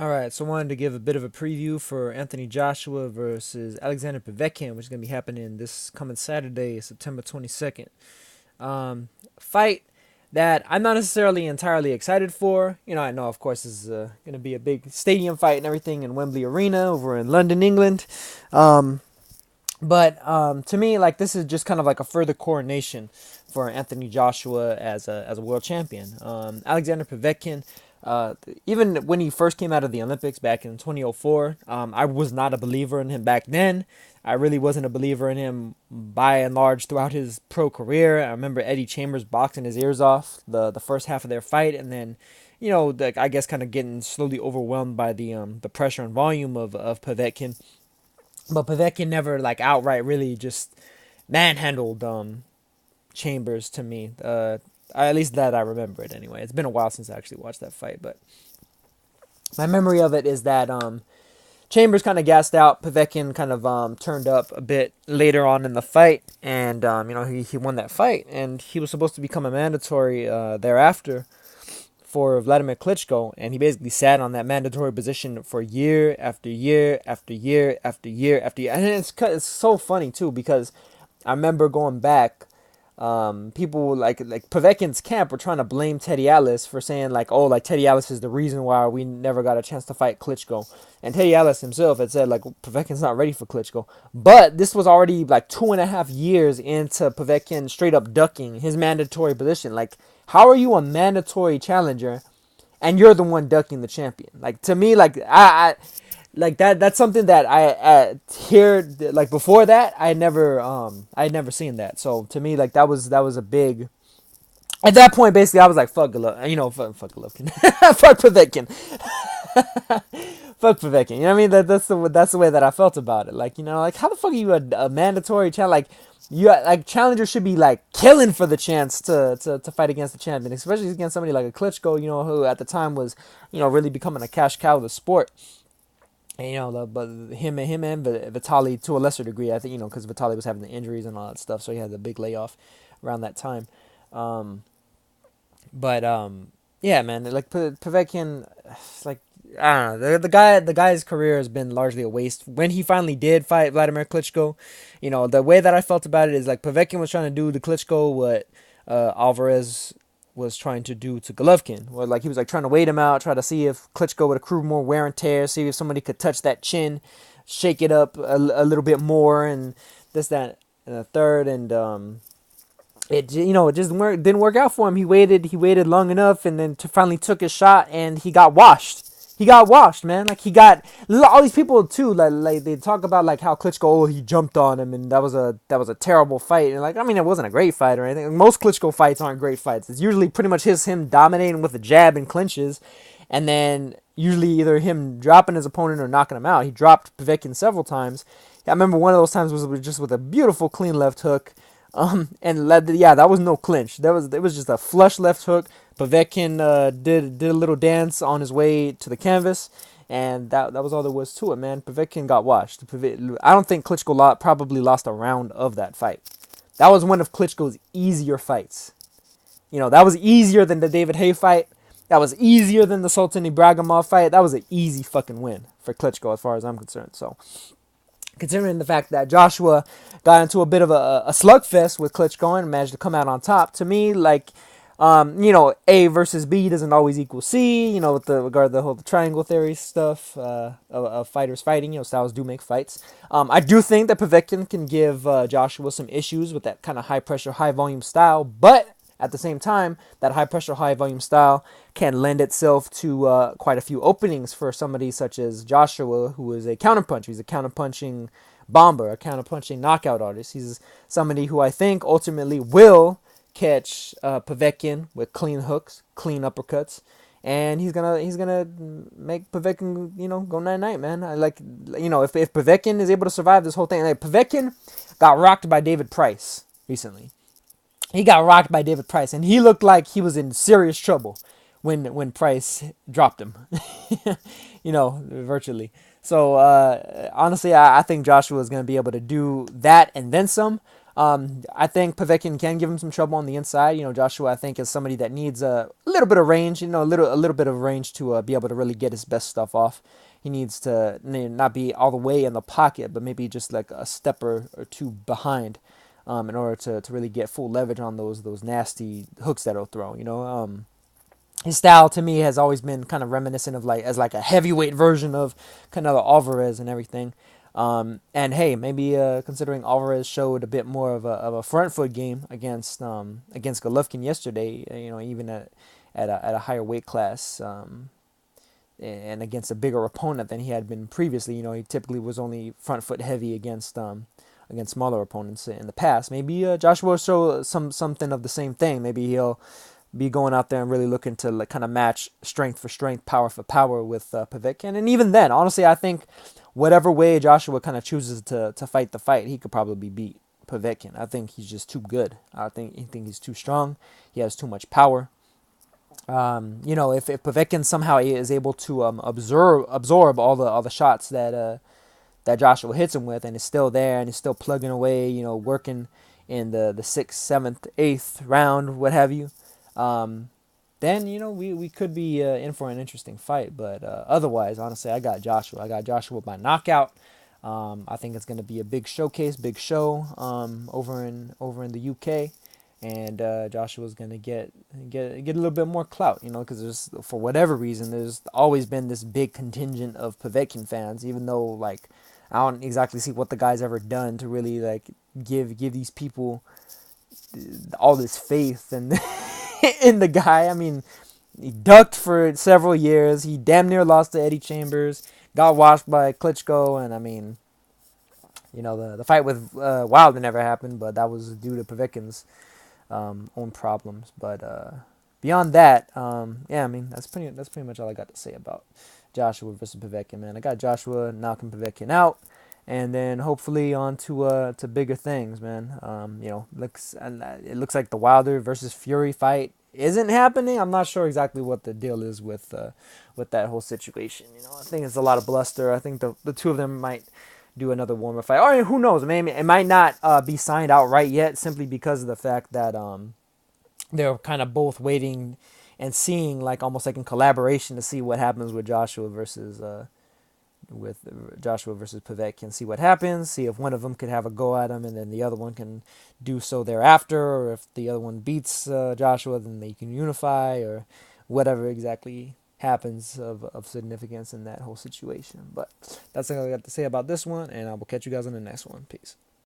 All right, so I wanted to give a bit of a preview for Anthony Joshua versus Alexander Povetkin, which is going to be happening this coming Saturday, September 22nd. Fight that I'm not necessarily entirely excited for. I know, of course, this is going to be a big stadium fight and everything in Wembley Arena over in London, England. Um, but to me, like, this is just kind of like a further coronation for Anthony Joshua as a world champion. Alexander Povetkin, even when he first came out of the Olympics back in 2004, I was not a believer in him back then. I really wasn't a believer in him by and large throughout his pro career. I remember Eddie Chambers boxing his ears off the first half of their fight, and then, I guess kind of getting slowly overwhelmed by the pressure and volume of Povetkin. But Povetkin never like outright really just manhandled Chambers to me. At least that I remember it anyway. It's been a while since I actually watched that fight, but my memory of it is that Chambers kind of gassed out. Povetkin kind of turned up a bit later on in the fight, and he won that fight, and he was supposed to become a mandatory thereafter for Vladimir Klitschko, and he basically sat on that mandatory position for year after year after year after year after year. And it's so funny too, because I remember going back, people like Povetkin's camp were trying to blame Teddy Atlas for saying like, oh, like Teddy Atlas is the reason why we never got a chance to fight Klitschko. And Teddy Atlas himself had said like Povetkin's not ready for Klitschko. But this was already like 2.5 years into Povetkin straight up ducking his mandatory position. Like, how are you a mandatory challenger and you're the one ducking the champion? Like, to me, like I like that's something that I hear like before that I had never seen that. So to me, like that was a big. At that point, basically, I was like, "Fuck Golovkin," fuck Golovkin, fuck Povetkin, fuck Povetkin. You know what I mean? That's the way that I felt about it. Like, like how the fuck are you a mandatory challenge? Like, you like challengers should be like killing for the chance to fight against the champion, especially against somebody like a Klitschko, who at the time was, really becoming a cash cow of the sport. And, but him and Vitali to a lesser degree, I think, because Vitali was having the injuries and all that stuff, so he had the big layoff around that time. Um, but yeah, man, like Povetkin, like I don't know, the guy's career has been largely a waste. When he finally did fight Vladimir Klitschko, the way that I felt about it is like Povetkin was trying to do to Klitschko what Alvarez was trying to do to Golovkin. Where like he was like trying to wait him out, try to see if Klitschko would accrue more wear and tear, see if somebody could touch that chin, shake it up a little bit more, and this, that, and the third, and it just didn't work out for him. He waited long enough, and then finally took his shot, and he got washed. He got washed, man. Like, he got all these people too. Like they talk about like how Klitschko, oh, he jumped on him, and that was a terrible fight. And like, I mean, it wasn't a great fight or anything. Most Klitschko fights aren't great fights. It's usually pretty much him dominating with a jab and clinches, and then usually either him dropping his opponent or knocking him out. He dropped Povetkin several times. I remember one of those times was just with a beautiful clean left hook. That was no clinch. It was just a flush left hook. Povetkin did a little dance on his way to the canvas, and that was all there was to it, man. Povetkin got washed. I don't think Klitschko probably lost a round of that fight. That was one of Klitschko's easier fights. That was easier than the David Haye fight. That was easier than the Sultan Ibragimov fight. That was an easy fucking win for Klitschko as far as I'm concerned. So, considering the fact that Joshua got into a bit of a slugfest with Klitschko and managed to come out on top, to me, like, A versus B doesn't always equal C, with the regard to the whole triangle theory stuff of fighters fighting, styles do make fights. I do think that Povetkin can give Joshua some issues with that kind of high pressure, high volume style, but at the same time, that high pressure, high volume style can lend itself to quite a few openings for somebody such as Joshua, who is a counterpuncher. He's a counterpunching bomber, a counterpunching knockout artist. He's somebody who I think ultimately will catch Povetkin with clean hooks, clean uppercuts, and he's gonna make Povetkin go night night, man. I like if Povetkin is able to survive this whole thing, like Povetkin got rocked by David Price recently. He got rocked by David Price, and he looked like he was in serious trouble when Price dropped him, virtually. So honestly, I think Joshua is going to be able to do that and then some. I think Povetkin can give him some trouble on the inside. Joshua, I think, is somebody that needs a little bit of range. A little bit of range to be able to really get his best stuff off. He needs to not be all the way in the pocket, but maybe just like a step or two behind, in order to really get full leverage on those nasty hooks that he'll throw. His style to me has always been kind of reminiscent of like as like a heavyweight version of Canelo Alvarez and everything. And hey, maybe considering Alvarez showed a bit more of a front foot game against Golovkin yesterday, even at a higher weight class, and against a bigger opponent than he had been previously. He typically was only front foot heavy against smaller opponents in the past. Maybe Joshua will show something of the same thing. Maybe he'll be going out there and really looking to like kind of match strength for strength, power for power with Povetkin. And even then, honestly, I think whatever way Joshua kind of chooses to fight the fight, he could probably beat Povetkin. I think he's just too good. I think he's too strong. He has too much power. If Povetkin somehow is able to absorb all the shots that Joshua hits him with, and is still there and is still plugging away, working in the sixth, seventh, eighth round, what have you, then we could be in for an interesting fight. But otherwise, honestly, I got Joshua. I got Joshua by knockout. I think it's going to be a big showcase, big show over in the UK, and Joshua's going to get a little bit more clout, because there's for whatever reason there's always been this big contingent of Povetkin fans, even though like I don't exactly see what the guy's ever done to really like give these people all this faith and in the guy. I mean, he ducked for several years. He damn near lost to Eddie Chambers. Got washed by Klitschko, and I mean, the fight with Wilder never happened, but that was due to Povetkin's own problems. But beyond that, yeah, I mean that's pretty much all I got to say about Joshua versus Povetkin, man. I got Joshua knocking Povetkin out, and then hopefully on to bigger things, man. It looks like the Wilder versus Fury fight isn't happening. I'm not sure exactly what the deal is with that whole situation. I think it's a lot of bluster. I think the two of them might do another warm-up fight, or who knows? Maybe it might not be signed outright yet, simply because of the fact that they're kind of both waiting and seeing, like almost like in collaboration, to see what happens with Joshua versus Povetkin. See what happens. See if one of them could have a go at him, and then the other one can do so thereafter. Or if the other one beats Joshua, then they can unify, or whatever exactly happens of significance in that whole situation. But that's all I got to say about this one, and I will catch you guys on the next one. Peace.